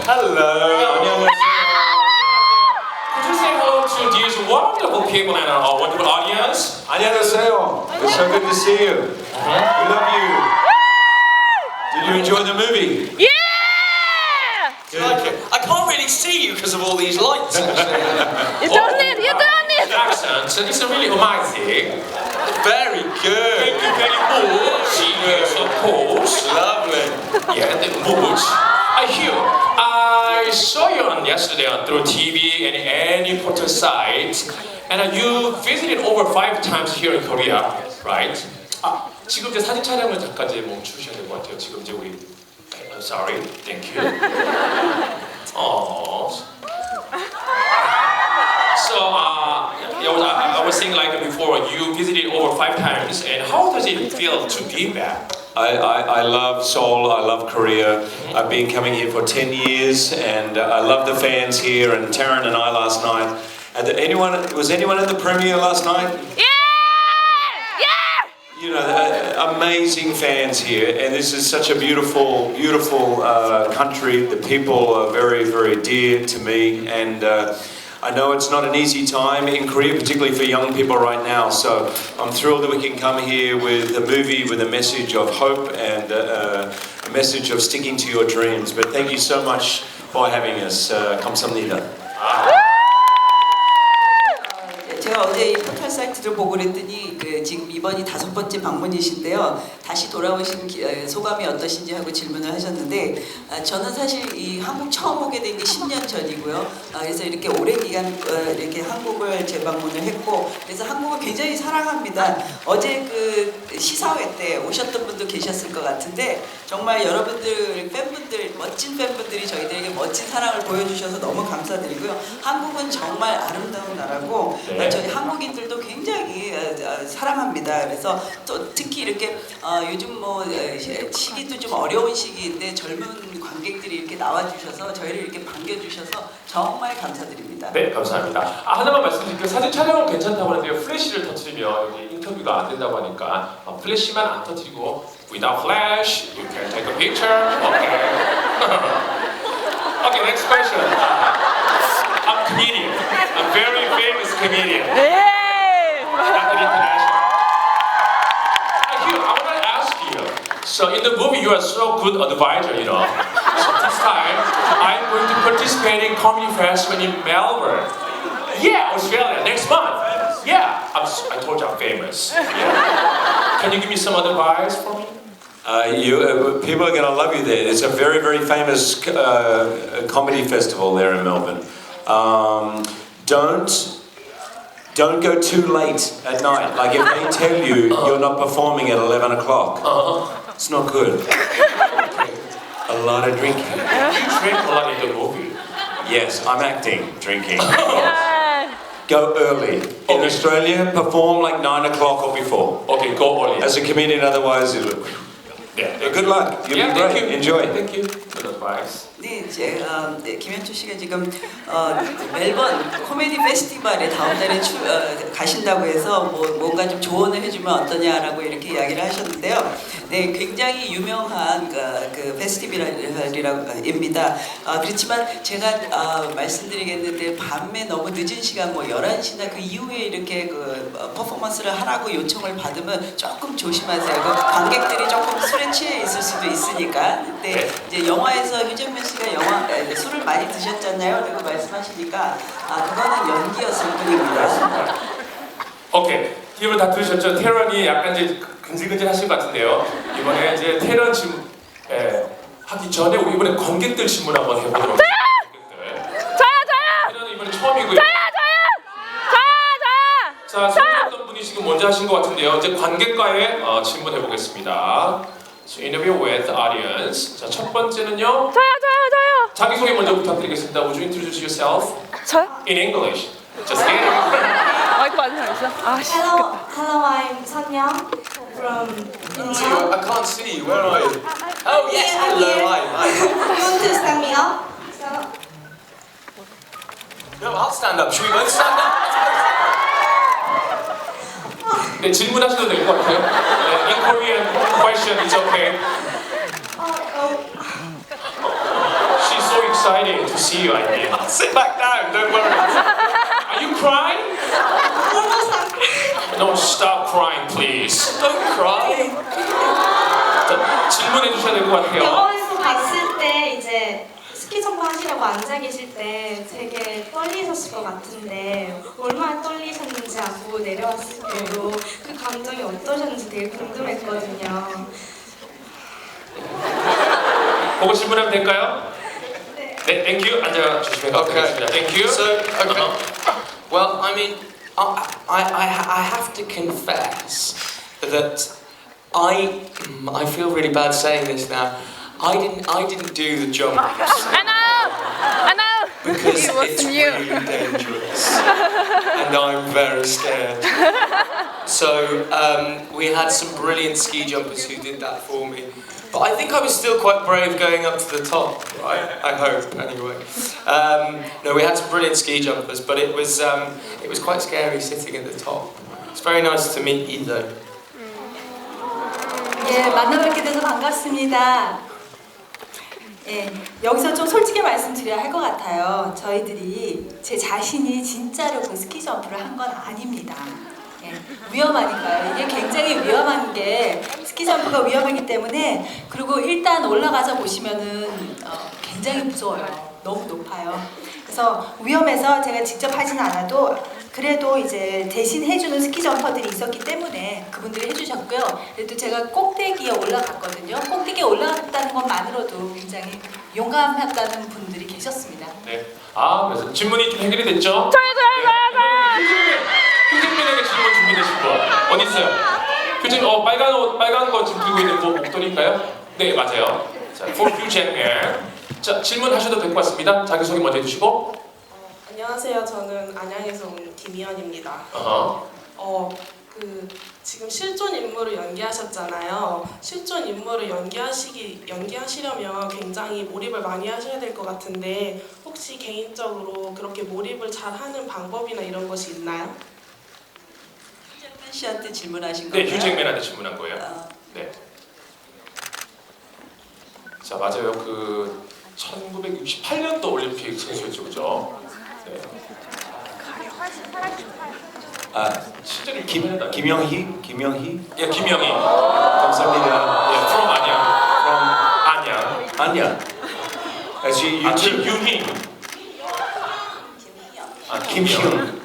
Hello. Could you say hello to these wonderful people and our wonderful audience? 안녕하세요. It's so good to see you. We love you. Did you enjoy the movie? Yeah! Good. Like it. I can't really see you because of all these lights. Actually. You don't need, you don't need. Accent is really amazing. Very good. Thank you very much. Yes, of course. Lovely. Yeah, the much. I saw you on yesterday on through TV and any portal site, and you visited over 5 times here in Korea, right? 아, 지금 이제 사진 촬영을 잠깐 이제 멈추셔야 될 것 같아요. 지금 이제 우리 I'm sorry, thank you. Oh. So, I was saying like before, you visited over 5 times, and how does it feel to be back? I love Seoul, I love Korea. I've been coming here for 10 years and I love the fans here, and Taryn and I last night. Was anyone at the premiere last night? Yeah! Yeah! You know, amazing fans here, and this is such a beautiful, beautiful country. The people are very, very dear to me, and I know it's not an easy time in Korea, particularly for young people right now, so I'm thrilled that we can come here with a movie with a message of hope and a message of sticking to your dreams. But thank you so much for having us. 감사합니다. 제가 어제 이 포털 사이트를 보고 그랬더니 지금 이번이 5번째 방문이신데요. 다시 돌아오신 소감이 어떠신지 하고 질문을 하셨는데, 저는 사실 이 한국 처음 오게 된 게 10년 전이고요. 그래서 이렇게 오랜 기간 이렇게 한국을 재방문을 했고, 그래서 한국을 굉장히 사랑합니다. 어제 그 시사회 때 오셨던 분도 계셨을 것 같은데, 정말 여러분들 팬분들, 멋진 팬분들이 저희들에게 멋진 사랑을 보여주셔서 너무 감사드리고요. 한국은 정말 아름다운 나라고 저희 한국인들도 굉장히 사랑합니다. 그래서 또 특히 이렇게 요즘 뭐 시기도 좀 어려운 시기인데 젊은 관객들이 이렇게 나와주셔서 저희를 이렇게 반겨주셔서 정말 감사드립니다. 네, 감사합니다. 하나만 말씀드릴게요. 사진 촬영은 괜찮다고 하는데요. 플래시를 터뜨리면 여기 인터뷰가 안 된다고 하니까 플래시만 안 터뜨리고 without flash, you can take a picture. Okay. Okay, next question. I'm a comedian. A very famous comedian. Hey! Not international. I want to ask you. So in the movie, you are so good advisor, you know. So this time, I'm going to participate in comedy festival in Melbourne. Yeah, Australia next month. Yeah, I told you I'm famous. Yeah. Can you give me some advice for me? People are going to love you there. It's a very, very famous comedy festival there in Melbourne. Don't go too late at night. Like if they tell you you're not performing at 11 o'clock, it's not good. A lot of drinking. You drink a lot in the movie. Yes, I'm acting, drinking. Yeah. Go early. In Australia, perform like 9 o'clock or before. Okay, go early. As a comedian, otherwise, Yeah. good luck. You'll Yeah, be thank great. you. Enjoy. Thank you. Good advice. 네, 김현철 씨가 지금 멜번 코미디 페스티벌에 다음 달에 가신다고 해서 뭔가 좀 조언을 해주면 어떠냐라고 이렇게 이야기를 하셨는데요. 네, 굉장히 유명한 그 페스티벌입니다. 그렇지만 제가 말씀드리겠는데 밤에 너무 늦은 시간 11시나 그 이후에 이렇게 그 퍼포먼스를 하라고 요청을 받으면 조금 조심하세요. 그 관객들이 조금 술에 취해 있을 수도 있으니까. 근데 이제 영화에서 휴정민 씨가 술을 많이 드셨잖아요. 라고 말씀하시니까 그거는 연기였을 뿐입니다. 오케이. 이분 다 들으셨죠? 테런이 약간 이제 근질근질 하실 것 같은데요. 이번에 이제 테런 질문 하기 전에 우리 이번에 관객들 질문 한번 해보도록 하겠습니다. 저요! 테런은 이번에 처음이고요. 저요! 자, 소개했던 분이 지금 먼저 하신 것 같은데요. 이제 관객과의 질문 해보겠습니다. So, interview with the audience. 자, 첫 번째는요. 저요! 자기소개 먼저 부탁드리겠습니다. Would you introduce yourself 저요? in English? Just kidding. 마이크 맞은 사람 있어? 아, 씨. Hello, I'm Sonyoung from Incheon. I can't see you. Where are you? Oh yes, I'm hello. here. Hi. You want to stand me up? No, I'll stand up. Should we both stand up? 네, 질문하셔도 될 것 같아요. 네, in Korean question is okay. She's so excited. to see you, I mean. Sit back down, don't worry. Are you crying? Almost I'm crying. No, stop crying, please. Don't cry. 자, 질문해 주셔야 될 것 같아요. 영화에서 봤을 때 이제 스키 점프 하시려고 앉아 계실 때 되게 떨리셨을 것 같은데 얼마나 떨리셨는지 안고 내려왔을 때도 그 감정이 어떠셨는지 되게 궁금했거든요. 보고 질문하면 될까요? 네. 네, thank you. 앉아 주시면 감사하겠습니다. Thank you. So, okay. Well, I mean, I have to confess that I feel really bad saying this now. I didn't do the jumps I know. because It it's wasn't you. really dangerous, and I'm very scared. So we had some brilliant ski jumpers who did that for me. But I think I was still quite brave going up to the top, right? I hope, anyway. No, we had some brilliant ski jumpers, but it was quite scary sitting at the top. It's very nice to meet you, though. 예, 만나뵙게 돼서 반갑습니다. 예, 여기서 좀 솔직히 말씀드려야 할 것 같아요. 저희들이 제 자신이 진짜로 그 스키 점프를 한 건 아닙니다. 예, 위험하니까요. 이게 굉장히 위험한 게 스키 점프가 위험하기 때문에 그리고 일단 올라가서 보시면은 굉장히 무서워요. 너무 높아요. 그래서 위험해서 제가 직접 하진 않아도 그래도 이제 대신 해주는 스키 점퍼들이 있었기 때문에 그분들이 해주셨고요. 그래도 제가 꼭대기에 올라갔거든요. 꼭대기에 올라갔다는 것만으로도 굉장히 용감했다는 분들이 계셨습니다. 네. 아, 그래서 질문이 좀 해결이 됐죠? 저요. 휴진민에게 질문 준비되신 분 어디 있어요? 휴진, 빨간 옷, 빨간 거 지금 들고 있는 분 목도리인가요? 네, 맞아요. 자, for 휴진민. 자, 질문하셔도 될 것 같습니다. 자기소개 먼저 해주시고. 안녕하세요. 저는 안양에서 온 김희연입니다. 지금 실존 인물을 연기하셨잖아요. 실존 인물을 연기하시려면 굉장히 몰입을 많이 하셔야 될 것 같은데 혹시 개인적으로 그렇게 몰입을 잘하는 방법이나 이런 것이 있나요? 휴잭맨 씨한테 질문하신 네, 건가요? 휴잭맨한테 질문한 거예요. 네. 자, 맞아요. 그 1968년도 올림픽 선수였죠, 그죠? 네. 아, 실제로 김영희? 예, 김영희. 감사합니다. 예, from 안양. 안녕. Actually, you too. 김유희. 김희영.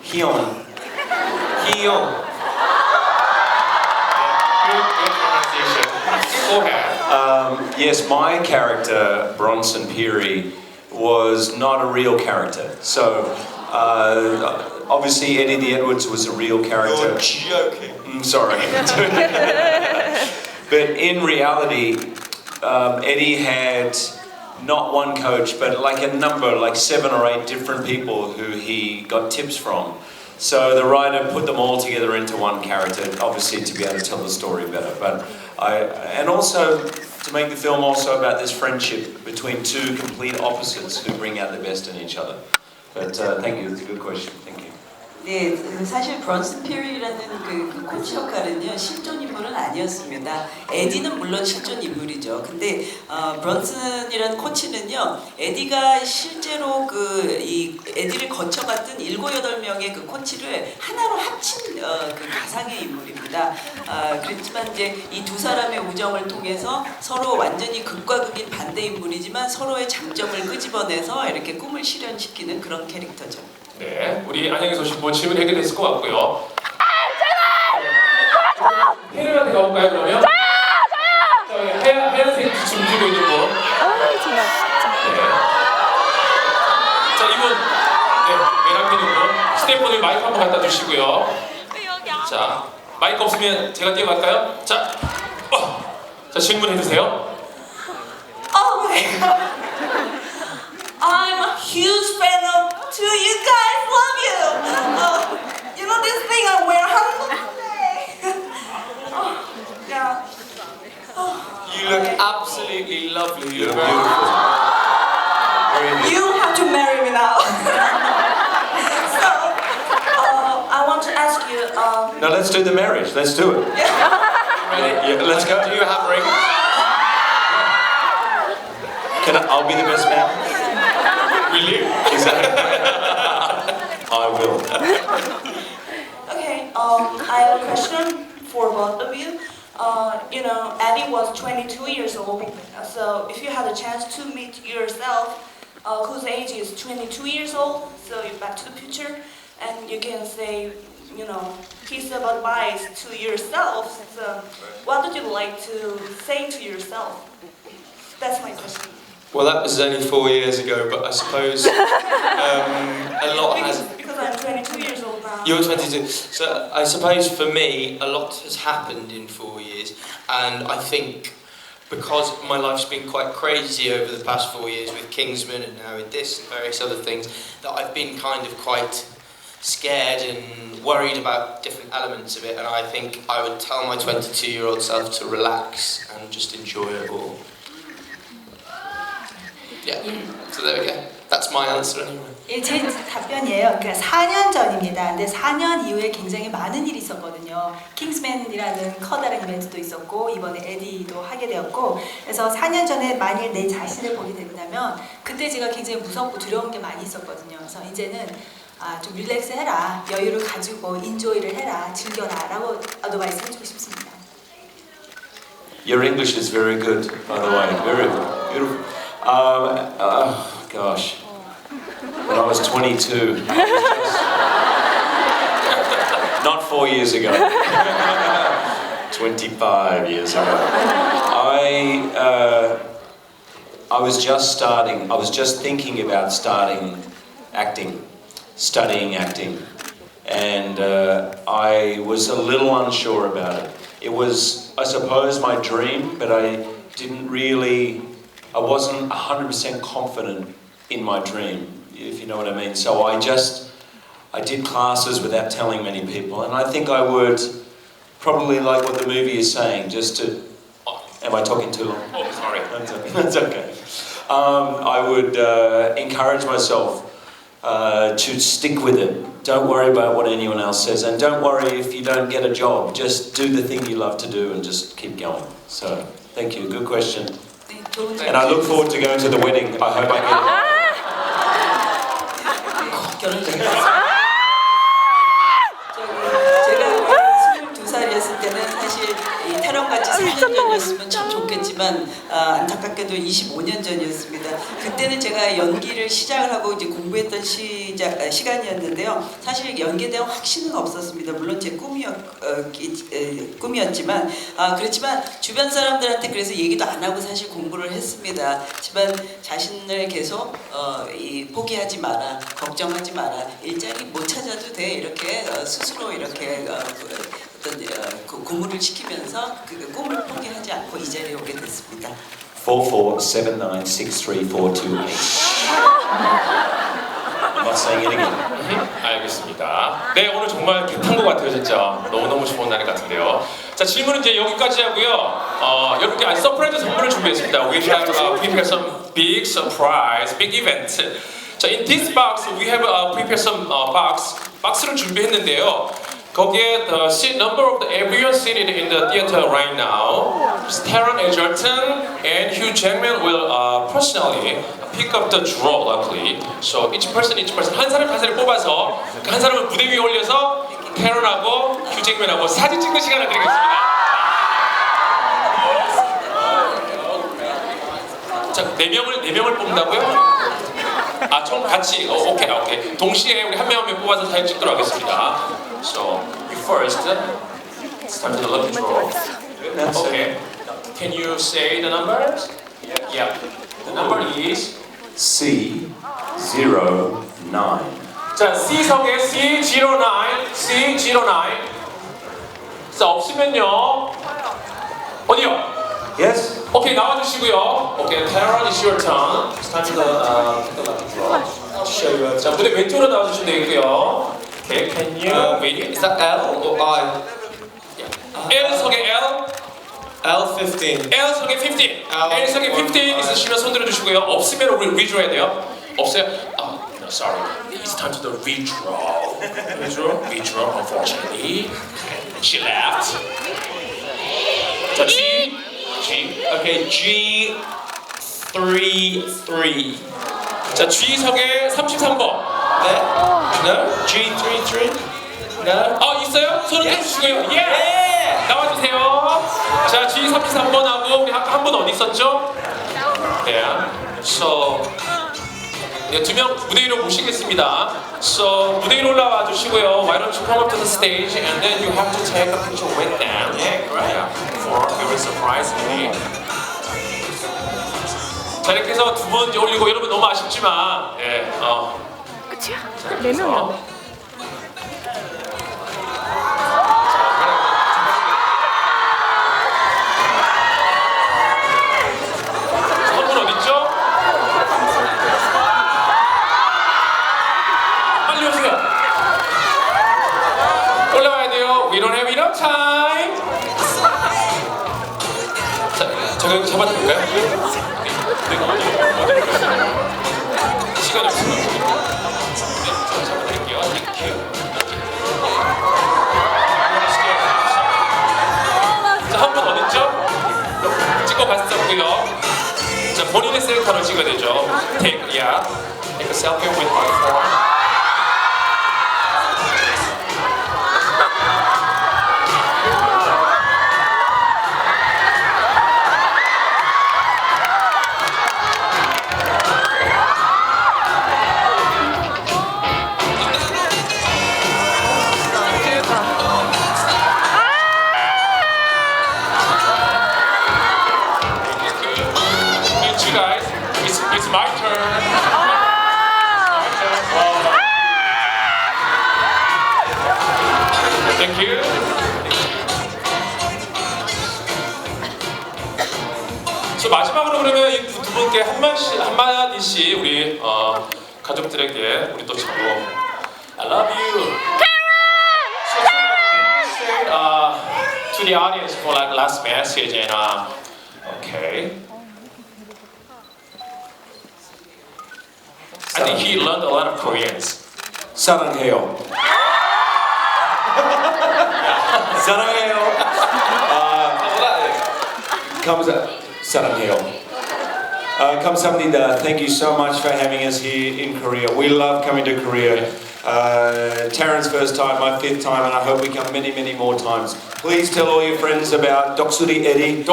희영. 희영. Good pronunciation. Go ahead. Yes, my character, Bronson Peary, was not a real character. So, obviously Eddie the Edwards was a real character. You're joking. Sorry. But in reality, Eddie had not one coach, but like a number, like 7 or 8 different people who he got tips from. So the writer put them all together into one character, obviously to be able to tell the story better. But and also to make the film also about this friendship between two complete opposites who bring out the best in each other. But thank you, it's a good question. Thank you. 네, 사실 브런슨 피리라는 그 코치 역할은요 실존 인물은 아니었습니다. 에디는 물론 실존 인물이죠. 근데 브런슨이라는 코치는요 에디가 실제로 이 에디를 거쳐갔던 7-8명의 그 코치를 하나로 합친 그 가상의 인물입니다. 그렇지만 이제 이 두 사람의 우정을 통해서 서로 완전히 극과 극인 반대 인물이지만 서로의 장점을 끄집어내서 이렇게 꿈을 실현시키는 그런 캐릭터죠. 네, 우리 안양에서 오신 분 질문 해결됐을 것 같고요. 혜연한테 가볼까요, 그러면? 저요! 하얀색 지금 들고 있는 분. 정말 네. 자, 이분. 네, 맨 앞에 있는 분. 스태프분들 마이크 한번 갖다 주시고요. 자, 마이크 없으면 제가 뛰어갈까요? 자, 자 질문해 주세요. Oh my god. I'm a huge fan of you guys. Love you. You know this thing I wear yeah. You look absolutely lovely. You're very Very You have to marry me now. So, I want to ask you. Now let's do the marriage. Let's do it. Yeah, let's go. Do you have rings? I'll be the best man. Really? I will. Okay, I have a question for both of you. You know, Eddie was 22 years old, so if you had a chance to meet yourself, whose age is 22 years old, so you're back to the future, and you can say, you know, piece of advice to yourself. So, what would you like to say to yourself? That's my question. Well, that was only 4 years ago, but I suppose a lot has... Because I'm 22 years old now. You're 22. So I suppose for me, a lot has happened in 4 years, and I think because my life's been quite crazy over the past 4 years with Kingsman and now with this and various other things, that I've been kind of quite scared and worried about different elements of it, and I think I would tell my 22-year-old self to relax and just enjoy it all. Yeah, so there we go. That's my answer anyway. 예, 제 답변이에요. 그러니까 4년 전입니다. 근데 4년 이후에 굉장히 많은 일이 있었거든요. 킹스맨이라는 커다란 이벤트도 있었고 이번에 에디도 하게 되었고, 그래서 4년 전에 만일 내 자신을 보게 된다면 그때 제가 굉장히 무섭고 두려운 게 많이 있었거든요. 그래서 이제는 좀 릴렉스 해라, 여유를 가지고 인조이를 해라, 즐겨라 라고 어드바이스 해주고 싶습니다. Your English is very good, by the way. Very good. Beautiful. Gosh. When I was 22. Not 4 years ago. 25 years ago. I was just starting. I was just thinking about starting acting, studying acting, and I was a little unsure about it. It was, I suppose, my dream, but I wasn't 100% confident in my dream, if you know what I mean. So I did classes without telling many people, and I think I would probably like what the movie is saying, just to... Am I talking too long? Oh, sorry. That's okay. I would encourage myself to stick with it. Don't worry about what anyone else says, and don't worry if you don't get a job. Just do the thing you love to do and just keep going. So, thank you. Good question. And I look forward to going to the wedding. I hope I get it. 제가 22살이었을 때는 사실 이 테런같이 4년 전이었으면 참 좋겠지만 안타깝게도 25년 전이었습니다. 그때는 제가 연기를 시작을 하고 이제 공부했던 시간이었는데요. 사실 연기에 대한 확신은 없었습니다. 물론 제 꿈이었지만 그렇지만 주변 사람들한테 그래서 얘기도 안 하고 사실 공부를 했습니다. 하지만 자신을 계속 포기하지 마라, 걱정하지 마라, 일자리 못 찾아도 돼, 이렇게 스스로 이렇게 어떤 고무를 시키면서 그 꿈을 포기하지 않고 이 자리에 오게 됐습니다. 4479634228. Not saying it again. 알겠습니다. 네, 오늘 정말 개탄 것 같아요, 진짜. 너무너무 좋은 날인 것 같은데요. 자, 질문은 이제 여기까지 하고요. 여러분께 서프라이즈 선물을 준비했습니다. We have some big surprise, big event. 자, in this box, we have prepared some 박스를 준비했는데요. 거기에 the seat number of everyone seated in the theater right now. Taron Egerton and Hugh Jackman will personally pick up the draw, luckily. So each person 한 사람을 뽑아서 한 사람을 무대 위에 올려서 테런하고 휴 잭맨하고 사진 찍는 시간을 드리겠습니다. 자, 네 명을 뽑는다고요? 총 같이. 오케이. 동시에 우리 한 명 뽑아서 사진 찍도록 하겠습니다. So first, it's time to look draw. Okay. Can you say the numbers? Yeah. The number is C09. 자, C석에 C09. 자, 없으면요. 어디요? Yes? 오케이, 나와주시고요. 오케이, Taron, it's your turn. It's time to take the lucky draw. Show you. 자, 무대 왼쪽으로 나와주시면 되고요. Okay, can you wait? Is that L or I? L석에 L. L15. L석에 15. L석에 15 있으시면 손 들어주시고요. 없으면 우리 redraw 해야 돼요. 없어요? No, sorry. It's time to the redraw. Redraw, unfortunately. She left. 자, G. Okay, G33. 자, G석의 33번. 네? No? G33? No? 있어요? 손을 들어주시고요. 예! 네! 나와주세요. 자, G33번하고 우리 아까 한 분 어디 있었죠? 네. So, 네, 두 명 무대 위로 모시겠습니다. So, 무대 위로 올라와 주시고요. Why don't you come up to the stage and then you have to take a picture with them. Yeah, great. Yeah, for very surprisingly. 자, 이렇게 해서 두 분 이제 올리고 여러분 너무 아쉽지만, 예, 끝이야? 4명이야. 선물 어딨죠? 빨리 오세요. 올라와야 돼요. We don't have enough time. 자, 제가 잡아도 될까요? 시간이 없습니다. 네, 잡아드릴게요. 자, 한 분 어딨죠? 찍고 갔었고요. 자, 본인의 셀카로 찍어야 되죠. Take a selfie with my phone. Guys, it's my turn. Thank you. 저 마지막으로 그러면 이 두 분께 한마디씩 우리 가족들에게 우리 또 친구 I love you. So say to the audience for like last message and okay. I think he learned a lot of Koreans. 사랑해요. 사랑해요. 사랑해요. 감사합니다. Thank you so much for having us here in Korea. We love coming to Korea. Taryn's first time, my 5th time, and I hope we come many, many more times. Please tell all your friends about Doksuri Eddie.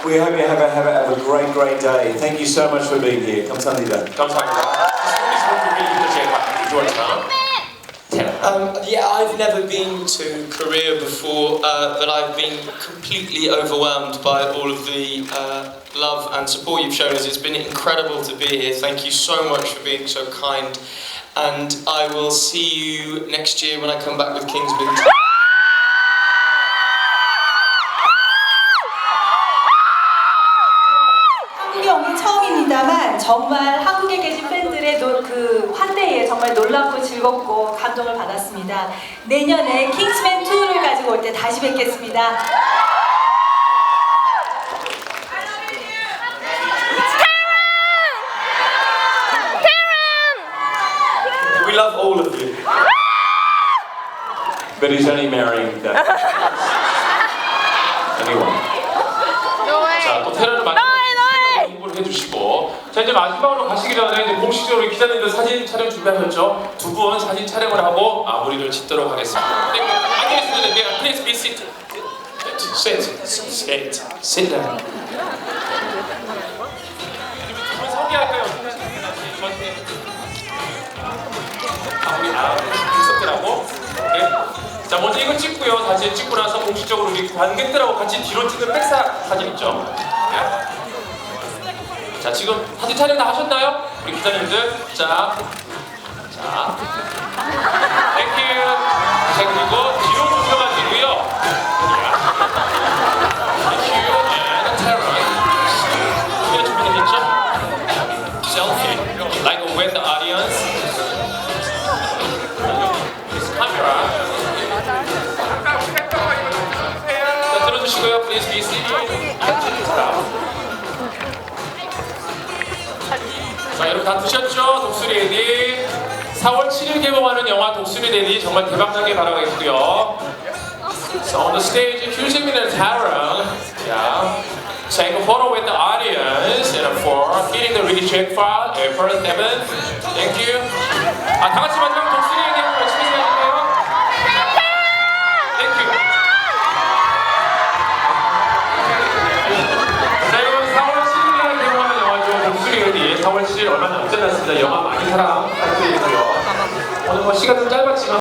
We hope you have a great, great day. Thank you so much for being here. 감사합니다. 감사합니다. Yeah, I've never been to Korea before, but I've been completely overwhelmed by all of the love and support you've shown us. It's been incredible to be here. Thank you so much for being so kind. And I will see you next year when I come back with Kingsman. 한국에 처음입니다만 정말 한국에 계신 팬들의 그 환대에 정말 놀랍고 즐겁고 감동을 받았습니다. 내년에 킹스맨 2를 가지고 올 때 다시 뵙겠습니다. We love all of you. But he's only marrying that. Anyone. 자, 또 테러를 많이 홍보를 해주시고, 자 이제 마지막으로 가시기 전에 이제 공식적으로 기자님들 사진 촬영 준비하셨죠? 두 분 사진 촬영을 하고 마무리를 짓도록 하겠습니다. 앉아있으면 please be seated. Sit down. 두분 소개할까요? 우리 분석들하고. 자, 먼저 이거 찍고요. 사진 찍고 나서 공식적으로 우리 관객들하고 같이 뒤로 찍는 백사 사진 있죠? 자, 지금 사진 촬영 다 하셨나요? 우리 기자님들. 자. 땡큐. 자, 그리고 뒤로 보셔가지고요. 땡큐. and Taryn. 이거 준비되겠죠? Selfie. Like with the audience. Camera. 자, 들어주시고요. Please be seated. 자, 여러분 다 드셨죠? 독수리 에디. 4월 7일 개봉하는 영화 독수리 에디 정말 대박나게 바라겠고요. So on the stage, Hugh and Taryn, yeah, take a photo with the audience. ones and 4 hitting the reject file. First 7. Thank you. 다 같이 마지막 독수리